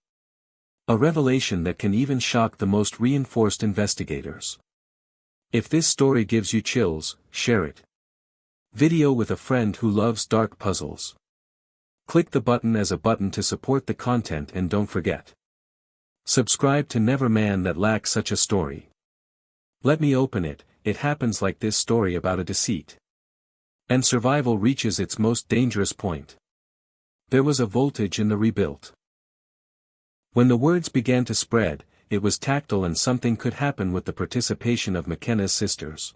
A revelation that can even shock the most reinforced investigators. If this story gives you chills, share it. Video with a friend who loves dark puzzles. Click the button as a button to support the content, and don't forget. Subscribe to Never Man That Lacks Such a Story. Let me open it. It happens like this story about a deceit. And survival reaches its most dangerous point. There was a voltage in the rebuilt. When the words began to spread, it was tactile, and something could happen with the participation of McKenna's sisters.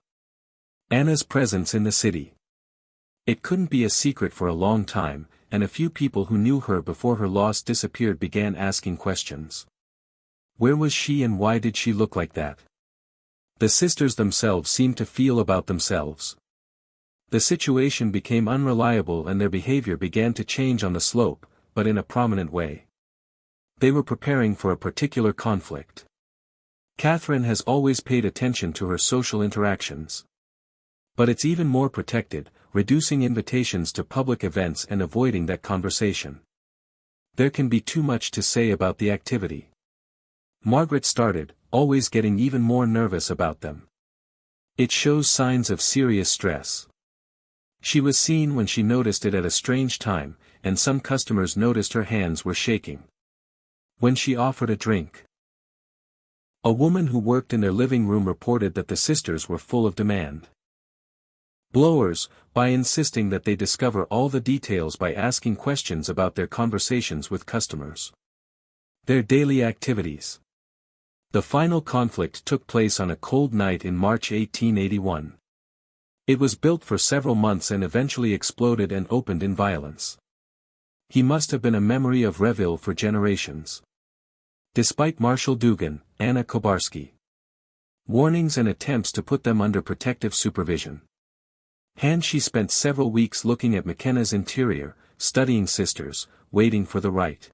Anna's presence in the city. It couldn't be a secret for a long time, and a few people who knew her before her loss disappeared began asking questions. Where was she, and why did she look like that? The sisters themselves seemed to feel about themselves. The situation became unreliable, and their behavior began to change on the slope, but in a prominent way. They were preparing for a particular conflict. Catherine has always paid attention to her social interactions. But it's even more protected, reducing invitations to public events and avoiding that conversation. There can be too much to say about the activity. Margaret started, always getting even more nervous about them. It shows signs of serious stress. She was seen when she noticed it at a strange time, and some customers noticed her hands were shaking. When she offered a drink. A woman who worked in their living room reported that the sisters were full of demand. Blowers, by insisting that they discover all the details by asking questions about their conversations with customers. Their daily activities. The final conflict took place on a cold night in March 1881. It was built for several months and eventually exploded and opened in violence. He must have been a memory of Reville for generations. Despite Marshall Dugan, Anna Kobarski. Warnings and attempts to put them under protective supervision. She spent several weeks looking at McKenna's interior, studying sisters, waiting for the right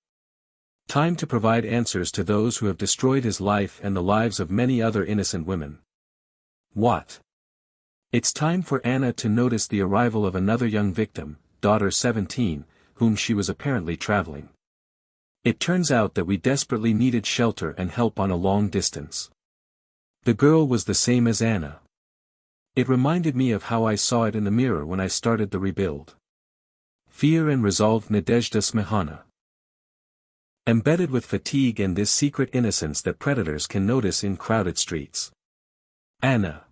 time to provide answers to those who have destroyed his life and the lives of many other innocent women. What? It's time for Anna to notice the arrival of another young victim, daughter 17, whom she was apparently traveling. It turns out that we desperately needed shelter and help on a long distance. The girl was the same as Anna. It reminded me of how I saw it in the mirror when I started the rebuild. Fear and resolve, Nadezhda Smihana. Embedded with fatigue and this secret innocence that predators can notice in crowded streets. Anna.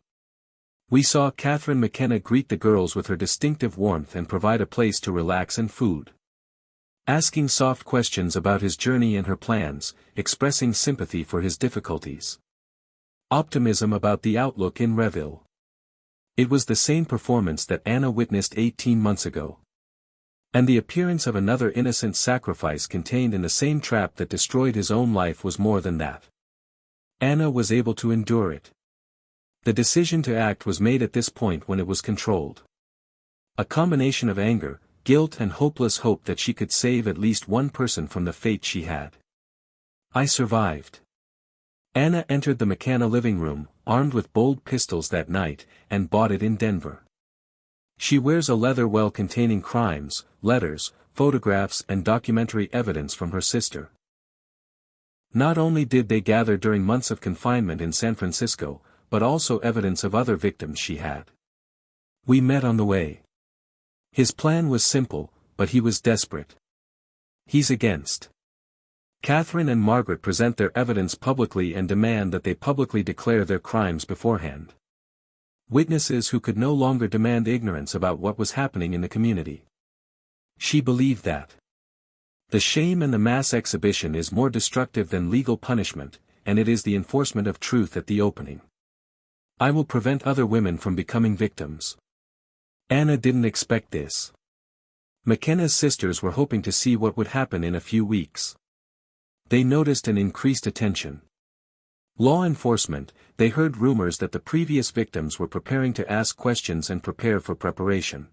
We saw Catherine McKenna greet the girls with her distinctive warmth and provide a place to relax and food. Asking soft questions about his journey and her plans, expressing sympathy for his difficulties. Optimism about the outlook in Reville. It was the same performance that Anna witnessed 18 months ago. And the appearance of another innocent sacrifice contained in the same trap that destroyed his own life was more than that. Anna was able to endure it. The decision to act was made at this point when it was controlled. A combination of anger, guilt and hopeless hope that she could save at least one person from the fate she had. I survived. Anna entered the McKenna living room, armed with bold pistols that night, and bought it in Denver. She wears a leather well containing crimes, letters, photographs and documentary evidence from her sister. Not only did they gather during months of confinement in San Francisco, but also evidence of other victims she had. We met on the way. His plan was simple, but he was desperate. He's against. Catherine and Margaret present their evidence publicly and demand that they publicly declare their crimes beforehand. Witnesses who could no longer demand ignorance about what was happening in the community. She believed that the shame and the mass exhibition is more destructive than legal punishment. and it is the enforcement of truth at the opening. I will prevent other women from becoming victims. Anna didn't expect this. McKenna's sisters were hoping to see what would happen in a few weeks. They noticed an increased attention. Law enforcement, they heard rumors that the previous victims were preparing to ask questions and prepare for preparation.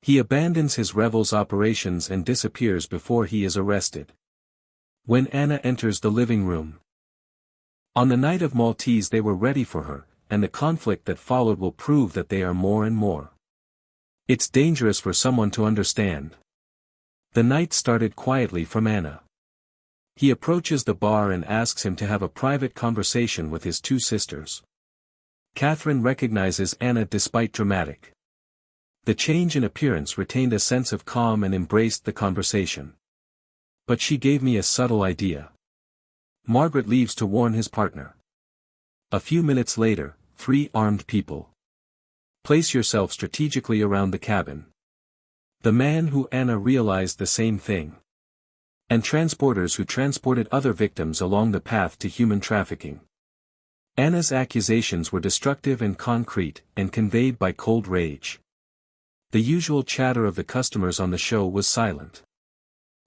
He abandons his revels operations and disappears before he is arrested. When Anna enters the living room. On the night of Maltese they were ready for her, and the conflict that followed will prove that they are more and more. It's dangerous for someone to understand. The night started quietly from Anna. He approaches the bar and asks him to have a private conversation with his two sisters. Catherine recognizes Anna despite dramatic. The change in appearance retained a sense of calm and embraced the conversation. But she gave me a subtle idea. Margaret leaves to warn his partner. A few minutes later, 3 armed people. Place yourself strategically around the cabin. The man who Anna realized the same thing. And transporters who transported other victims along the path to human trafficking. Anna's accusations were destructive and concrete, and conveyed by cold rage. The usual chatter of the customers on the show was silent.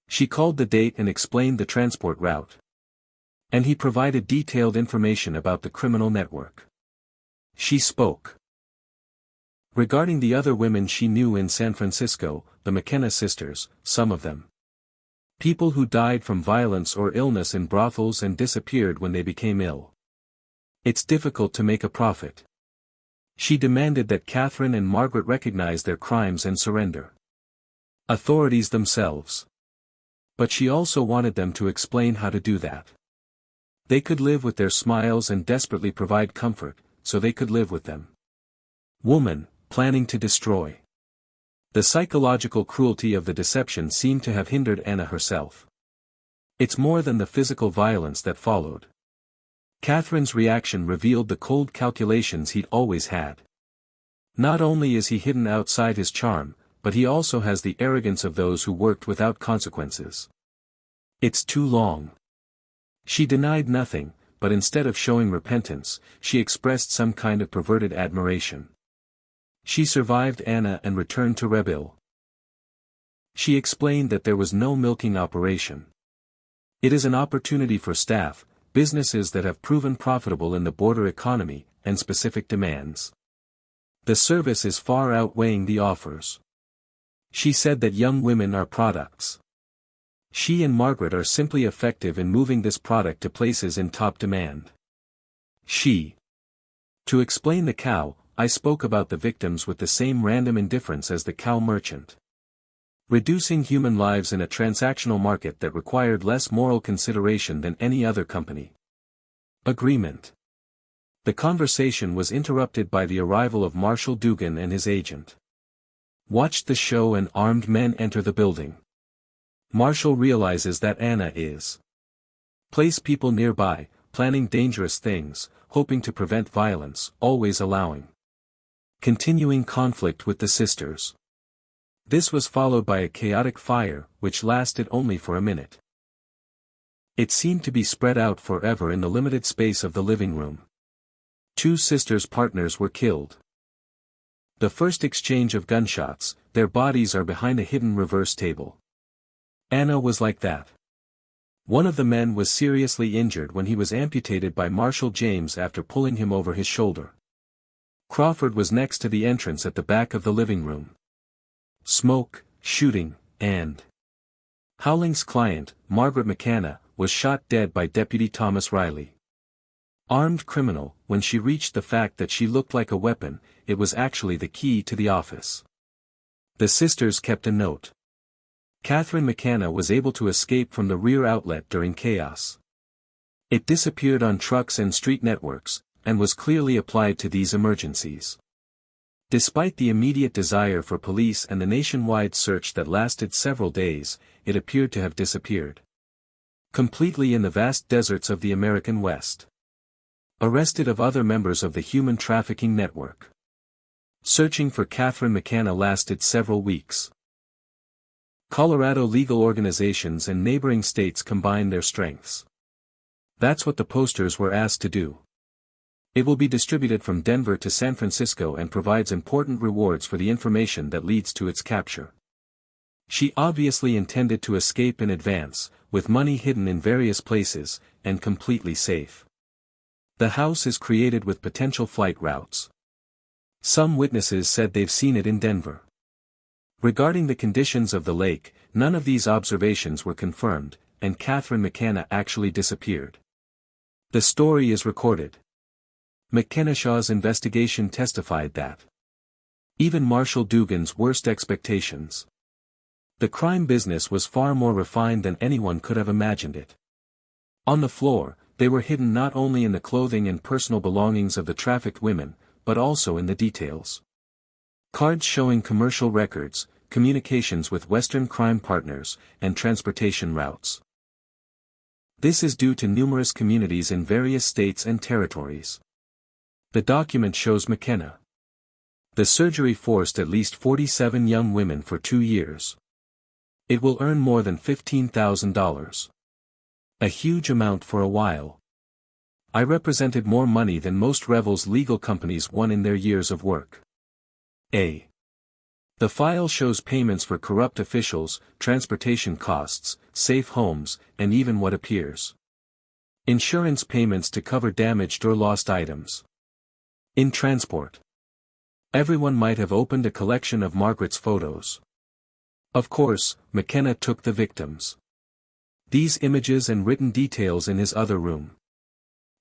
She called the date and explained the transport route. And he provided detailed information about the criminal network. She spoke. Regarding the other women she knew in San Francisco, the McKenna sisters, some of them. People who died from violence or illness in brothels and disappeared when they became ill. It's difficult to make a profit. She demanded that Catherine and Margaret recognize their crimes and surrender. Authorities themselves. But she also wanted them to explain how to do that. They could live with their smiles and desperately provide comfort, so they could live with them. Woman, planning to destroy. The psychological cruelty of the deception seemed to have hindered Anna herself. It's more than the physical violence that followed. Catherine's reaction revealed the cold calculations he'd always had. Not only is he hidden outside his charm, but he also has the arrogance of those who worked without consequences. It's too long. She denied nothing, but instead of showing repentance, she expressed some kind of perverted admiration. She survived Anna and returned to Rebil. She explained that there was no milking operation. It is an opportunity for staff, businesses that have proven profitable in the border economy, and specific demands. The service is far outweighing the offers. She said that young women are products. She and Margaret are simply effective in moving this product to places in top demand. To explain the cow, I spoke about the victims with the same random indifference as the cow merchant. Reducing human lives in a transactional market that required less moral consideration than any other company. Agreement. The conversation was interrupted by the arrival of Marshal Dugan and his agent. Watched the show and armed men enter the building. Marshal realizes that Anna is. Place people nearby, planning dangerous things, hoping to prevent violence, always allowing. Continuing conflict with the sisters. This was followed by a chaotic fire, which lasted only for a minute. It seemed to be spread out forever in the limited space of the living room. 2 sisters' partners were killed. The first exchange of gunshots, their bodies are behind a hidden reverse table. Anna was like that. One of the men was seriously injured when he was amputated by Marshal James after pulling him over his shoulder. Crawford was next to the entrance at the back of the living room. Smoke, shooting, and Howling's client, Margaret McKenna, was shot dead by Deputy Thomas Riley. Armed criminal, when she reached the fact that she looked like a weapon, it was actually the key to the office. The sisters kept a note. Catherine McKenna was able to escape from the rear outlet during chaos. It disappeared on trucks and street networks, and was clearly applied to these emergencies. Despite the immediate desire for police and the nationwide search that lasted several days, it appeared to have disappeared. Completely in the vast deserts of the American West. Arrested of other members of the human trafficking network. Searching for Catherine McKenna lasted several weeks. Colorado legal organizations and neighboring states combined their strengths. That's what the posters were asked to do. It will be distributed from Denver to San Francisco and provides important rewards for the information that leads to its capture. She obviously intended to escape in advance, with money hidden in various places, and completely safe. The house is created with potential flight routes. Some witnesses said they've seen it in Denver. Regarding the conditions of the lake, none of these observations were confirmed, and Catherine McKenna actually disappeared. The story is recorded. McKenna Shaw's investigation testified that even Marshall Dugan's worst expectations. The crime business was far more refined than anyone could have imagined it. On the floor, they were hidden not only in the clothing and personal belongings of the trafficked women, but also in the details. Cards showing commercial records, communications with Western crime partners, and transportation routes. This is due to numerous communities in various states and territories. The document shows McKenna. The surgery forced at least 47 young women for 2 years. It will earn more than $15,000. A huge amount for a while. I represented more money than most Revel's legal companies won in their years of work. A. The file shows payments for corrupt officials, transportation costs, safe homes, and even what appears insurance payments to cover damaged or lost items. In transport. Everyone might have opened a collection of Margaret's photos. Of course, McKenna took the victims. These images and written details in his other room.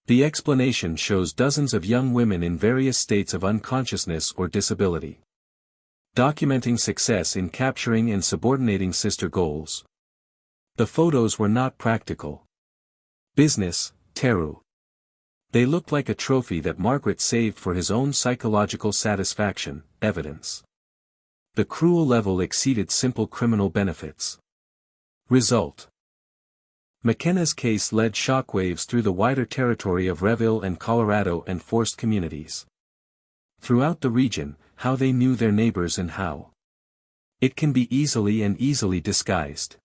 The explanation shows dozens of young women in various states of unconsciousness or disability. Documenting success in capturing and subordinating sister goals. The photos were not practical. Business, Teru. They looked like a trophy that Margaret saved for his own psychological satisfaction, evidence. The cruel level exceeded simple criminal benefits. Result. McKenna's case led shockwaves through the wider territory of Revel and Colorado and forced communities. Throughout the region, how they knew their neighbors and how it can be easily disguised.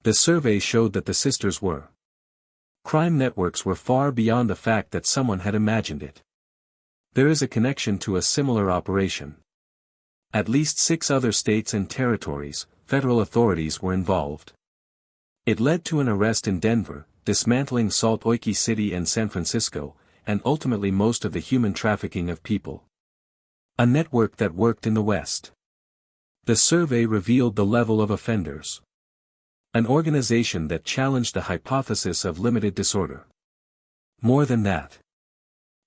The survey showed that the sisters were crime networks were far beyond the fact that someone had imagined it. There is a connection to a similar operation. At least 6 other states and territories, federal authorities were involved. It led to an arrest in Denver, dismantling Salt Lake City and San Francisco, and ultimately most of the human trafficking of people. A network that worked in the West. The survey revealed the level of offenders. An organization that challenged the hypothesis of limited disorder. More than that.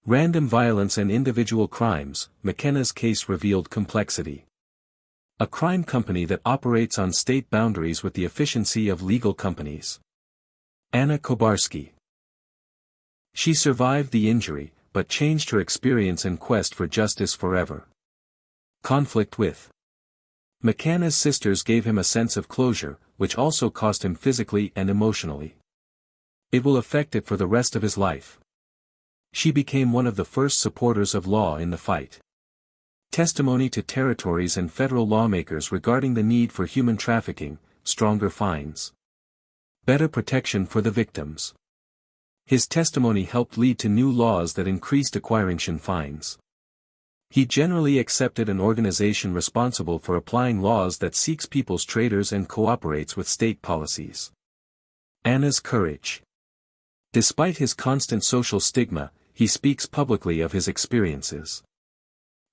Random violence and individual crimes, McKenna's case revealed complexity. A crime company that operates on state boundaries with the efficiency of legal companies. Anna Kobarski. She survived the injury, but changed her experience and quest for justice forever. Conflict with McKenna's sisters gave him a sense of closure, which also cost him physically and emotionally. It will affect it for the rest of his life. She became one of the first supporters of law in the fight. Testimony to territories and federal lawmakers regarding the need for human trafficking, stronger fines. Better protection for the victims. His testimony helped lead to new laws that increased acquiring fines. He generally accepted an organization responsible for applying laws that seeks people's traders and cooperates with state policies. Anna's courage. Despite his constant social stigma, he speaks publicly of his experiences.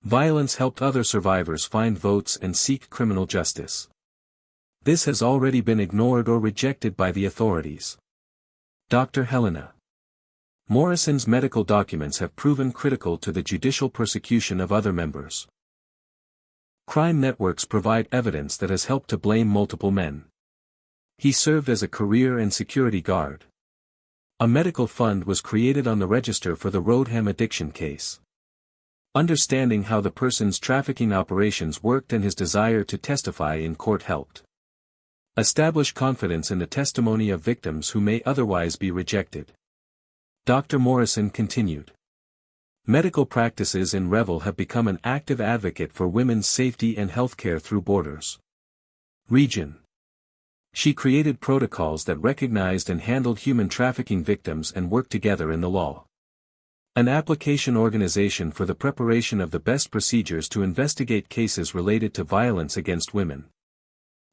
Violence helped other survivors find votes and seek criminal justice. This has already been ignored or rejected by the authorities. Dr. Helena Morrison's medical documents have proven critical to the judicial persecution of other members. Crime networks provide evidence that has helped to blame multiple men. He served as a career and security guard. A medical fund was created on the register for the Rodham addiction case. Understanding how the person's trafficking operations worked and his desire to testify in court helped establish confidence in the testimony of victims who may otherwise be rejected. Dr. Morrison continued. Medical practices in Revel have become an active advocate for women's safety and healthcare through borders. Region. She created protocols that recognized and handled human trafficking victims and worked together in the law. An application organization for the preparation of the best procedures to investigate cases related to violence against women.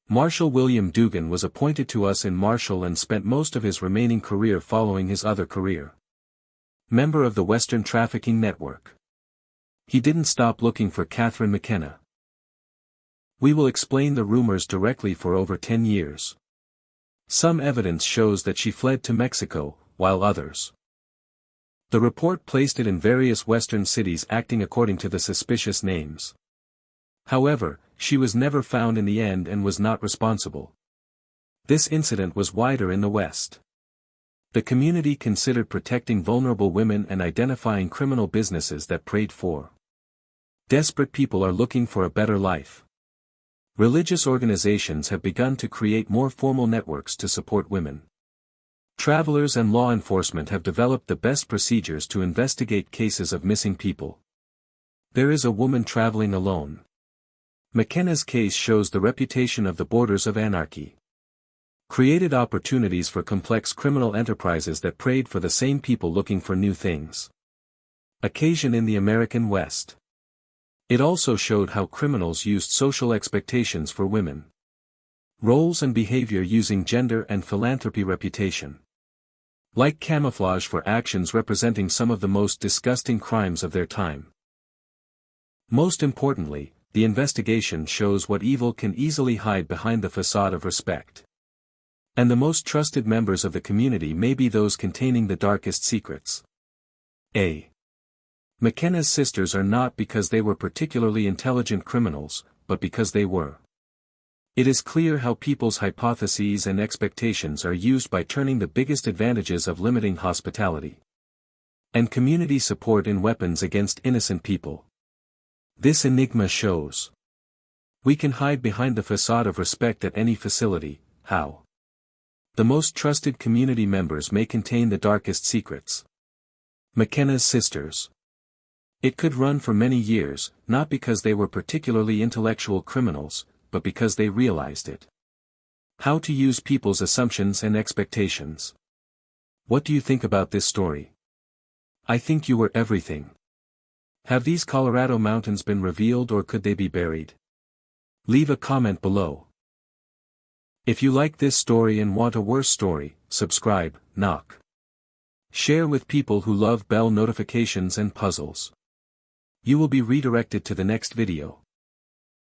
Marshal William Dugan was appointed to us in Marshall and spent most of his remaining career following his other career. Member of the Western Trafficking Network. He didn't stop looking for Catherine McKenna. We will explain the rumors directly for over 10 years. Some evidence shows that she fled to Mexico, while others. The report placed it in various Western cities acting according to the suspicious names. However, she was never found in the end and was not responsible. This incident was wider in the West. The community considered protecting vulnerable women and identifying criminal businesses that preyed for. Desperate people are looking for a better life. Religious organizations have begun to create more formal networks to support women. Travelers and law enforcement have developed the best procedures to investigate cases of missing people. There is a woman traveling alone. McKenna's case shows the reputation of the borders of anarchy. Created opportunities for complex criminal enterprises that preyed for the same people looking for new things. Occasion in the American West. It also showed how criminals used social expectations for women. Roles and behavior using gender and philanthropy reputation. Like camouflage for actions representing some of the most disgusting crimes of their time. Most importantly, the investigation shows what evil can easily hide behind the facade of respect. And the most trusted members of the community may be those containing the darkest secrets. A. McKenna's sisters are not because they were particularly intelligent criminals, but because they were. It is clear how people's hypotheses and expectations are used by turning the biggest advantages of limiting hospitality and community support in weapons against innocent people. This enigma shows we can hide behind the facade of respect at any facility. How? The most trusted community members may contain the darkest secrets. McKenna's sisters. It could run for many years, not because they were particularly intellectual criminals, but because they realized it. How to use people's assumptions and expectations. What do you think about this story? I think you were everything. Have these Colorado mountains been revealed or could they be buried? Leave a comment below. If you like this story and want a worse story, subscribe, knock. Share with people who love bell notifications and puzzles. You will be redirected to the next video.